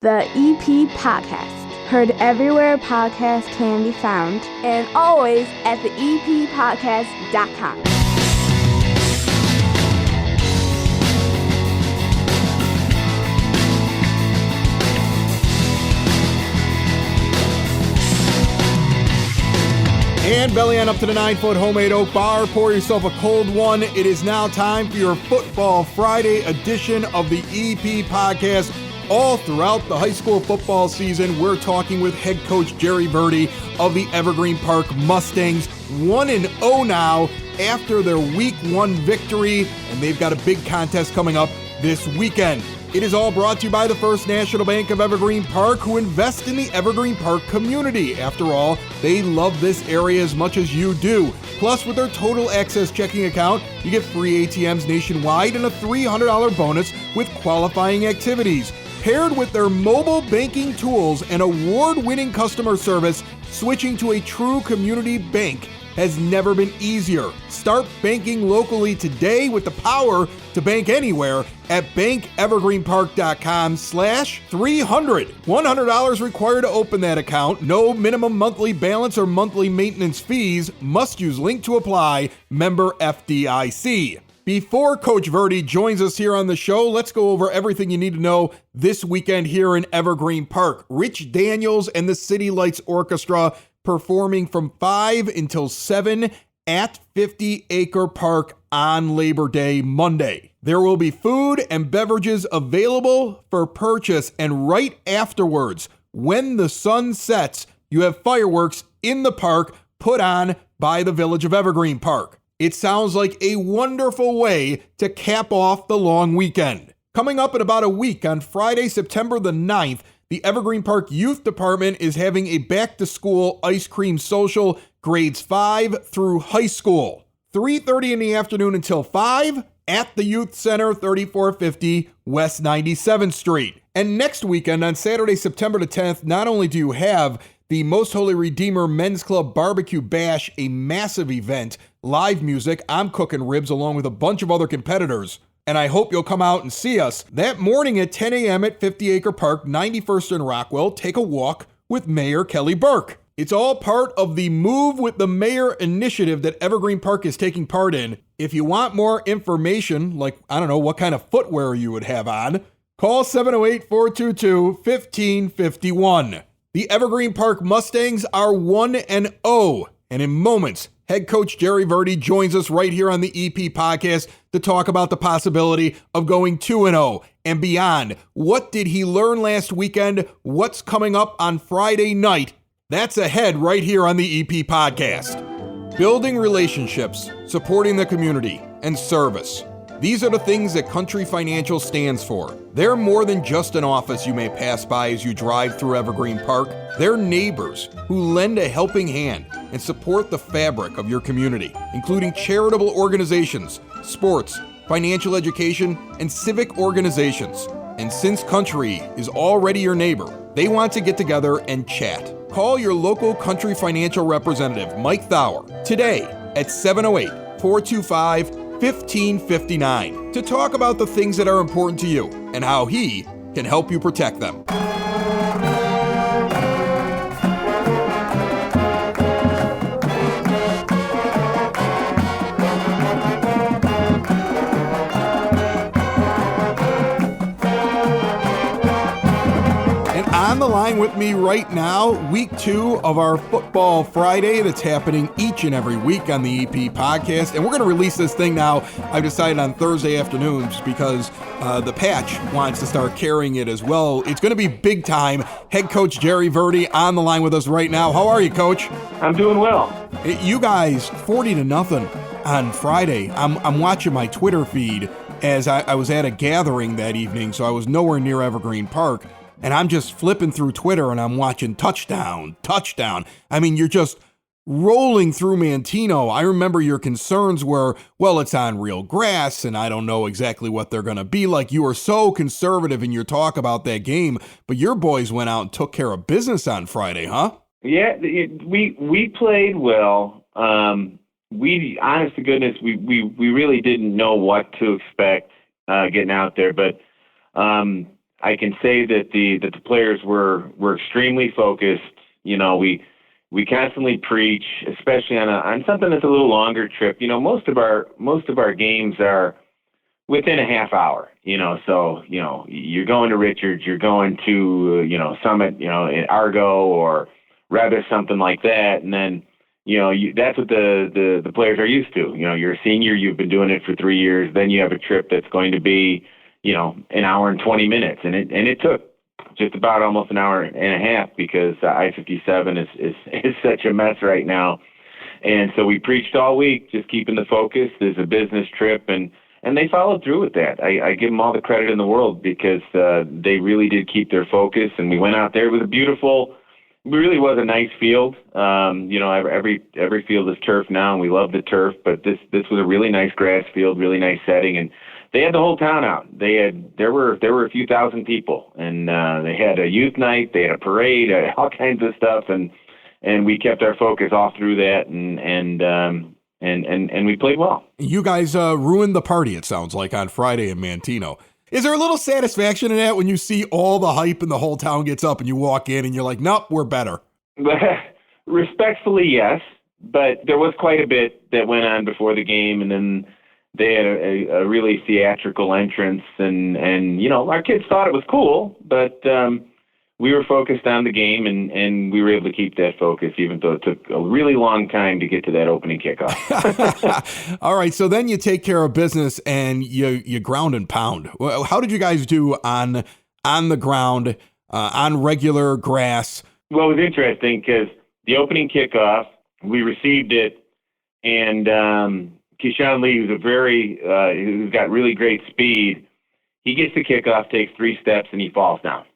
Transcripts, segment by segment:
The EPCHS, heard everywhere podcasts can be found, and always at the EPCHS.com. And belly on up to the 9-foot homemade oak bar. Pour yourself a cold one. It is now time for your Football Friday edition of the EP Podcast. All throughout the high school football season, we're talking with head coach Jerry Verde of the Evergreen Park Mustangs. 1-0 now after their Week 1 victory, and they've got a big contest coming up this weekend. It is all brought to you by the First National Bank of Evergreen Park, who invest in the Evergreen Park community. After all, they love this area as much as you do. Plus, with their Total Access checking account, you get free ATMs nationwide and a $300 bonus with qualifying activities. Paired with their mobile banking tools and award-winning customer service, switching to a true community bank has never been easier. Start banking locally today with the power to bank anywhere at bankevergreenpark.com/300. $100 required to open that account. No minimum monthly balance or monthly maintenance fees. Must use link to apply. Member FDIC. Before Coach Verde joins us here on the show, let's go over everything you need to know this weekend here in Evergreen Park. Rich Daniels and the City Lights Orchestra performing from 5 until 7 at 50 Acre Park on Labor Day Monday. There will be food and beverages available for purchase, and right afterwards, when the sun sets, you have fireworks in the park put on by the Village of Evergreen Park. It sounds like a wonderful way to cap off the long weekend. Coming up in about a week, on Friday, September the 9th, the Evergreen Park Youth Department is having a back-to-school ice cream social, grades 5 through high school. 3:30 in the afternoon until 5 at the Youth Center, 3450 West 97th Street. And next weekend, on Saturday, September the 10th, not only do you have the Most Holy Redeemer Men's Club Barbecue Bash, a massive event, live music, I'm cooking ribs along with a bunch of other competitors, and I hope you'll come out and see us. That morning at 10 a.m. at 50 Acre Park, 91st and Rockwell, take a walk with Mayor Kelly Burke. It's all part of the Move with the Mayor initiative that Evergreen Park is taking part in. If you want more information, like, I don't know, what kind of footwear you would have on, call 708-422-1551. The Evergreen Park Mustangs are 1-0, and in moments, head coach Jerry Verde joins us right here on the EP Podcast to talk about the possibility of going 2-0 and beyond. What did he learn last weekend? What's coming up on Friday night? That's ahead right here on the EP Podcast. Building relationships, supporting the community, and service. These are the things that Country Financial stands for. They're more than just an office you may pass by as you drive through Evergreen Park. They're neighbors who lend a helping hand and support the fabric of your community, including charitable organizations, sports, financial education, and civic organizations. And since Country is already your neighbor, they want to get together and chat. Call your local Country Financial representative, Mike Thauer, today at 708-425-1559 to talk about the things that are important to you and how he can help you protect them. On the line with me right now, week 2 of our Football Friday that's happening each and every week on the EP Podcast. And we're going to release this thing now, I've decided, on Thursday afternoons because the Patch wants to start carrying it as well. It's going to be big time. Head coach Jerry Verde on the line with us right now. How are you, Coach? I'm doing well. You guys, 40-0 on Friday. I'm watching my Twitter feed as I was at a gathering that evening, so I was nowhere near Evergreen Park. And I'm just flipping through Twitter and I'm watching touchdown. I mean, you're just rolling through Manteno. I remember your concerns were, well, it's on real grass and I don't know exactly what they're going to be like. You were so conservative in your talk about that game, but your boys went out and took care of business on Friday, huh? Yeah, we played well. We, honest to goodness, we really didn't know what to expect getting out there, but I can say that the players were extremely focused. We constantly preach, especially on something that's a little longer trip. Most of our games are within a half hour. So you're going to Richards, you're going to Summit, in Argo, or rather something like that, and then that's what the players are used to. You're a senior, you've been doing it for 3 years, then you have a trip that's going to be an hour and 20 minutes, and it took just about almost an hour and a half, because I-57 is such a mess right now. And so we preached all week, just keeping the focus. There's a business trip, and they followed through with that. I give them all the credit in the world, because they really did keep their focus. And we went out there. It was it really was a nice field. Every field is turf now, and we love the turf, but this was a really nice grass field, really nice setting, and they had the whole town out. There were a few thousand people, and they had a youth night, they had a parade, all kinds of stuff, and we kept our focus all through that, and we played well. You guys ruined the party, it sounds like, on Friday in Manteno. Is there a little satisfaction in that when you see all the hype and the whole town gets up and you walk in and you're like, nope, we're better? Respectfully, yes, but there was quite a bit that went on before the game, and then they had a really theatrical entrance, and our kids thought it was cool, but we were focused on the game, and we were able to keep that focus, even though it took a really long time to get to that opening kickoff. All right, so then you take care of business, and you ground and pound. How did you guys do on the ground, on regular grass? Well, it was interesting, because the opening kickoff, we received it, and Keyshawn Lee, who's got really great speed, he gets the kickoff, takes 3 steps, and he falls down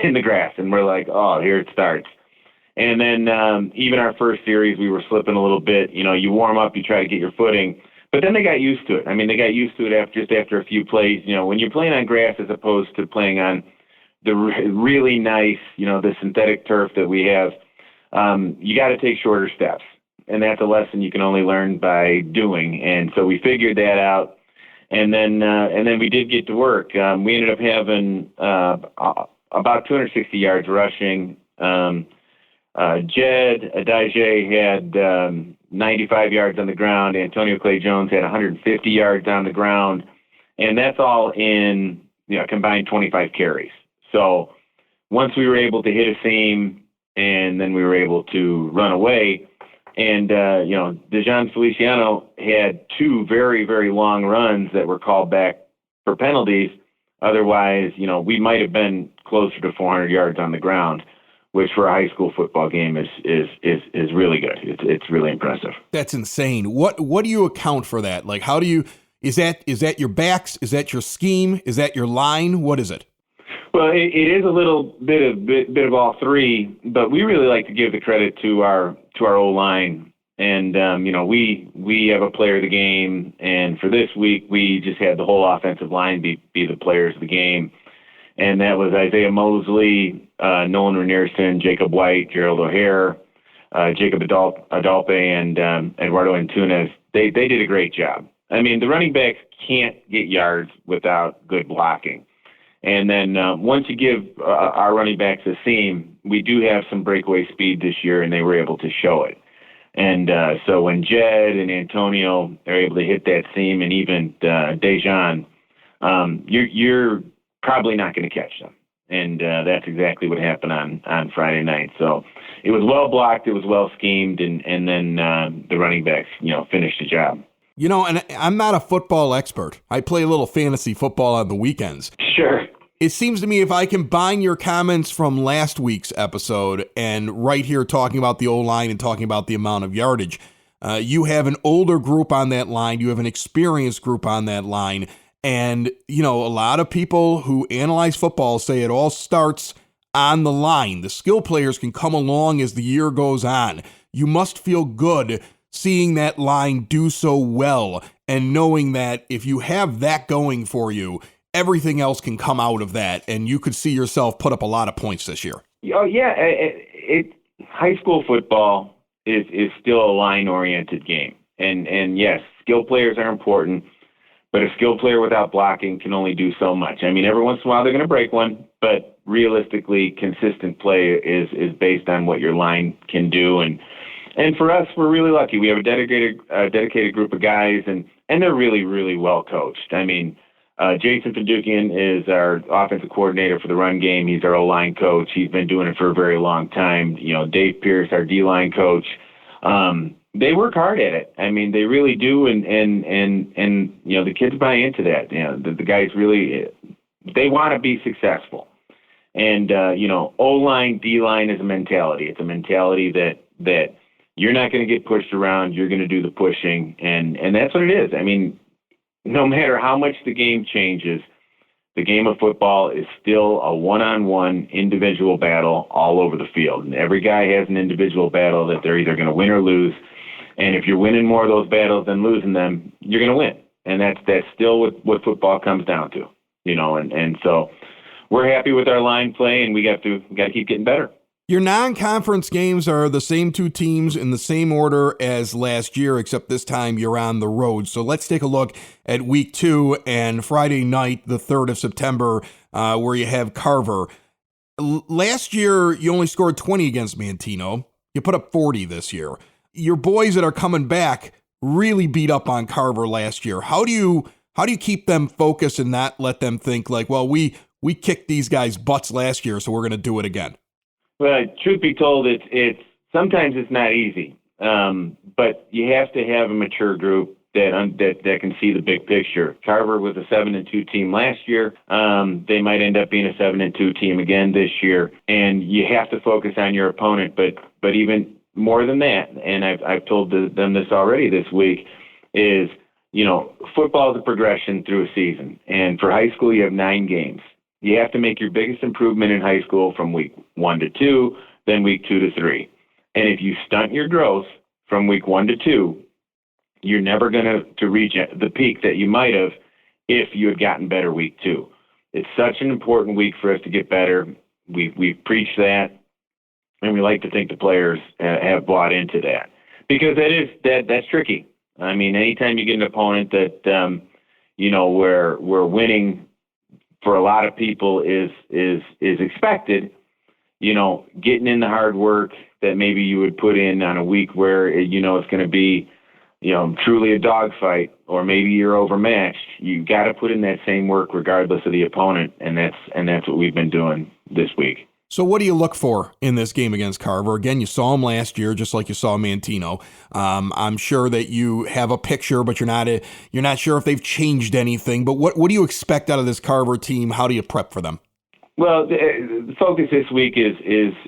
in the grass. And we're like, oh, here it starts. And then even our first series, we were slipping a little bit. You warm up, you try to get your footing. But then they got used to it. I mean, they got used to it after a few plays. When you're playing on grass as opposed to playing on the really nice, the synthetic turf that we have, you got to take shorter steps. And that's a lesson you can only learn by doing. And so we figured that out. And then we did get to work. We ended up having about 260 yards rushing. Jed Adaje had 95 yards on the ground. Antonio Clay Jones had 150 yards on the ground. And that's all in combined 25 carries. So once we were able to hit a seam, and then we were able to run away, and, Dejan Feliciano had 2 very, very long runs that were called back for penalties. Otherwise, we might have been closer to 400 yards on the ground, which for a high school football game is really good. It's really impressive. That's insane. What do you account for that? Like, how do you, is that your backs? Is that your scheme? Is that your line? What is it? Well, it is a little bit of all three, but we really like to give the credit to our O-line. And, we have a player of the game. And for this week, we just had the whole offensive line be the players of the game. And that was Isaiah Mosley, Nolan Ranierson, Jacob White, Gerald O'Hare, Jacob Adolpe, and Eduardo Antunes. They did a great job. I mean, the running backs can't get yards without good blocking. And then once you give our running backs a seam, we do have some breakaway speed this year, and they were able to show it. And so when Jed and Antonio are able to hit that seam, and even Dejan, you're probably not going to catch them. And that's exactly what happened on Friday night. So it was well blocked, it was well schemed, and then the running backs, finished the job. And I'm not a football expert. I play a little fantasy football on the weekends. Sure. It seems to me if I combine your comments from last week's episode and right here talking about the O-line and talking about the amount of yardage, you have an older group on that line. You have an experienced group on that line. And, a lot of people who analyze football say it all starts on the line. The skill players can come along as the year goes on. You must feel good seeing that line do so well and knowing that if you have that going for you, everything else can come out of that, and you could see yourself put up a lot of points this year. Oh, yeah. High school football is still a line-oriented game. And yes, skill players are important, But a skilled player without blocking can only do so much. I mean, every once in a while they're going to break one, but realistically, consistent play is based on what your line can do. And for us, we're really lucky. We have a dedicated group of guys, and they're really, really well coached. I mean, Jason Padukian is our offensive coordinator for the run game. He's our O-line coach. He's been doing it for a very long time. You know, Dave Pierce, our D-line coach. They work hard at it. I mean, they really do, and you know, the kids buy into that. You know, the guys really, they want to be successful. And you know, O-line, D-line is a mentality. It's a mentality that you're not going to get pushed around. You're going to do the pushing, and that's what it is. I mean, no matter how much the game changes, the game of football is still a one-on-one individual battle all over the field. And every guy has an individual battle that they're either going to win or lose. And if you're winning more of those battles than losing them, you're going to win. And that's still what football comes down to, you know. And so we're happy with our line play, and we got to keep getting better. Your non-conference games are the same two teams in the same order as last year, except this time you're on the road. So let's take a look at week 2 and Friday night, the 3rd of September, where you have Carver. Last year, you only scored 20 against Manteno. You put up 40 this year. Your boys that are coming back really beat up on Carver last year. How do you keep them focused and not let them think like, well, we kicked these guys' butts last year, so we're going to do it again? Well, truth be told, it's sometimes it's not easy, but you have to have a mature group that can see the big picture. Carver was a 7-2 team last year. They might end up being a 7-2 team again this year, and you have to focus on your opponent. But even more than that, and I've told them this already this week, is, you know, football is a progression through a season. And for high school, you have 9 games. You have to make your biggest improvement in high school from week 1 to 2, then week 2 to 3. And if you stunt your growth from week 1 to 2, you're never going to reach the peak that you might have if you had gotten better week 2. It's such an important week for us to get better. We've preached that. And we like to think the players have bought into that, because that's tricky. I mean, anytime you get an opponent that you know, where winning for a lot of people is expected, you know, getting in the hard work that maybe you would put in on a week where you know it's going to be, you know, truly a dogfight, or maybe you're overmatched. You got to put in that same work regardless of the opponent, and that's what we've been doing this week. So what do you look for in this game against Carver? Again, you saw them last year, just like you saw Manteno. I'm sure that you have a picture, but you're not sure if they've changed anything. But what do you expect out of this Carver team? How do you prep for them? Well, the focus this week is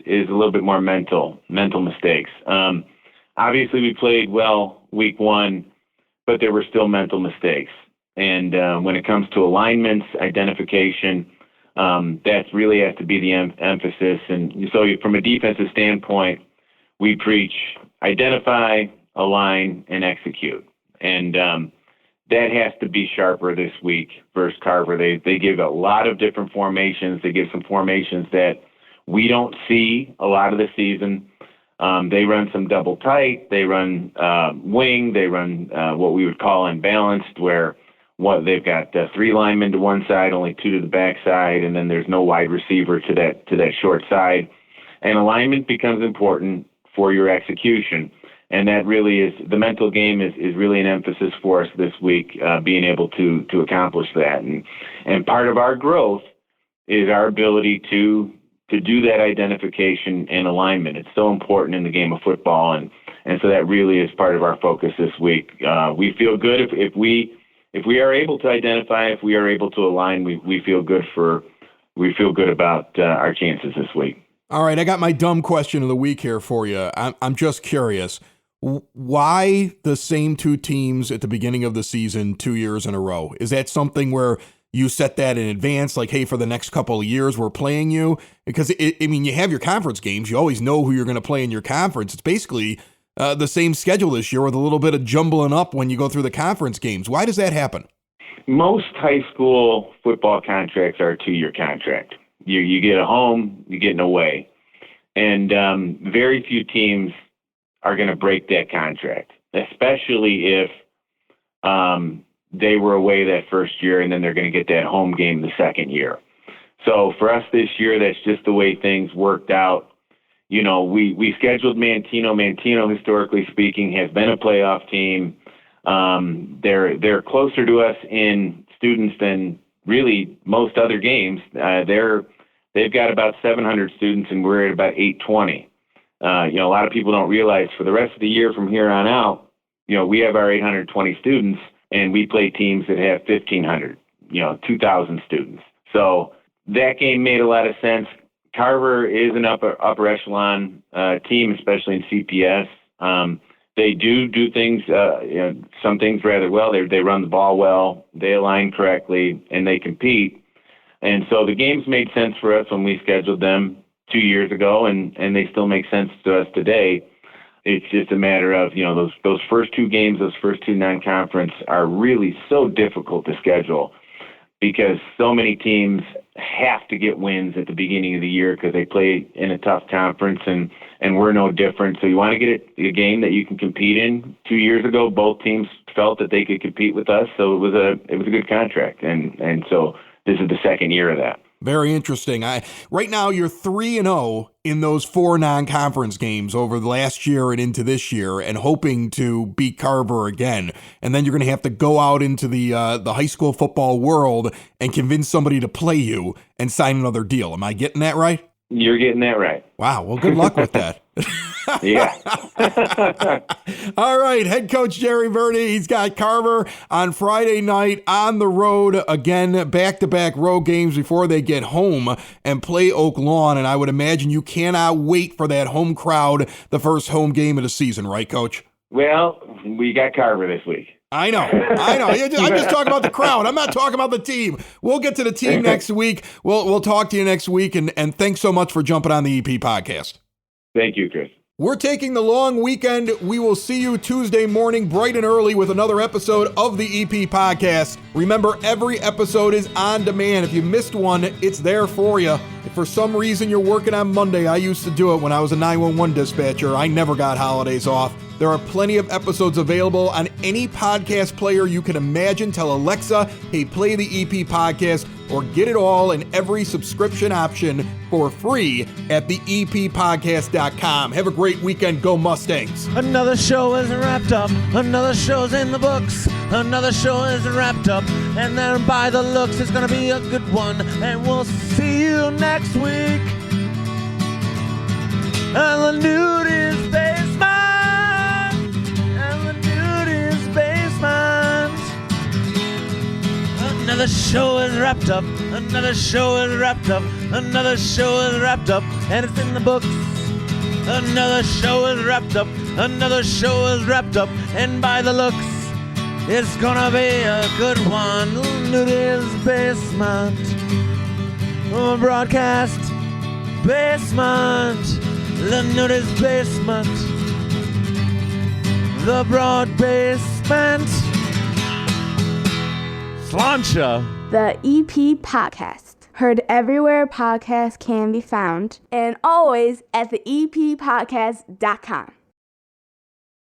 a little bit more mental mistakes. Obviously, we played well week 1, but there were still mental mistakes. And when it comes to alignments, identification, that really has to be the emphasis. And so from a defensive standpoint, we preach identify, align, and execute. And that has to be sharper this week versus Carver. They give a lot of different formations. They give some formations that we don't see a lot of the season. They run some double tight. They run wing. They run what we would call unbalanced, where they've got 3 linemen to one side, only 2 to the back side, and then there's no wide receiver to that short side. And alignment becomes important for your execution. And that really is, the mental game is really an emphasis for us this week, being able to accomplish that. And part of our growth is our ability to do that identification and alignment. It's so important in the game of football, and so that really is part of our focus this week. We feel good if we are able to identify, if we are able to align, we feel good about our chances this week. All right, I got my dumb question of the week here for you. I'm just curious. Why the same 2 teams at the beginning of the season 2 years in a row? Is that something where you set that in advance, like, hey, for the next couple of years we're playing you? Because, you have your conference games. You always know who you're going to play in your conference. It's basically the same schedule this year with a little bit of jumbling up when you go through the conference games. Why does that happen? Most high school football contracts are a 2-year contract. You get a home, you get an away. And very few teams are going to break that contract, especially if they were away that first year, and then they're going to get that home game the second year. So for us this year, that's just the way things worked out. You know, we scheduled Manteno. Manteno, historically speaking, has been a playoff team. They're closer to us in students than really most other games. They've got about 700 students, and we're at about 820. You know, a lot of people don't realize for the rest of the year from here on out, you know, we have our 820 students, and we play teams that have 1,500, 2,000 students. So that game made a lot of sense. Carver is an upper echelon team, especially in CPS. They do things, some things rather well. They run the ball well, they align correctly, and they compete. And so the games made sense for us when we scheduled them 2 years ago, and they still make sense to us today. It's just a matter of, those first two games, those first two non-conference are really so difficult to schedule because so many teams have to get wins at the beginning of the year because they play in a tough conference, and we're no different. So you want to get a game that you can compete in. 2 years ago, both teams felt that they could compete with us, so it was a good contract, and so this is the second year of that. Very interesting. Right now, you're 3-0 in those 4 non-conference games over the last year and into this year, and hoping to beat Carver again. And then you're going to have to go out into the high school football world and convince somebody to play you and sign another deal. Am I getting that right? You're getting that right. Wow. Well, good luck with that. Yeah. All right. Head coach Jerry Verde. He's got Carver on Friday night on the road again, back-to-back road games before they get home and play Oak Lawn. And I would imagine you cannot wait for that home crowd, the first home game of the season, right, Coach? Well, we got Carver this week. I know. I'm just talking about the crowd. I'm not talking about the team. We'll get to the team next week. We'll talk to you next week. And thanks so much for jumping on the EP podcast. Thank you, Chris. We're taking the long weekend. We will see you Tuesday morning, bright and early, with another episode of the EP podcast. Remember, every episode is on demand. If you missed one, it's there for you. If for some reason you're working on Monday, I used to do it when I was a 911 dispatcher. I never got holidays off. There are plenty of episodes available on any podcast player you can imagine. Tell Alexa, hey, play the EP podcast, or get it all in every subscription option for free at theeppodcast.com. Have a great weekend. Go Mustangs. Another show is wrapped up. Another show's in the books. Another show is wrapped up. And then by the looks, it's going to be a good one. And we'll see you next week. And the nude is basement. And the nude is basement. Another show is wrapped up. Another show is wrapped up. Another show is wrapped up. And it's in the books. Another show is wrapped up. Another show is wrapped up. And by the looks, it's gonna be a good one. Nudie's Basement. Broadcast Basement. The Nudie's Basement. The Broad Basement. Slancha. The EP podcast. Heard everywhere podcasts can be found, and always at theeppodcast.com.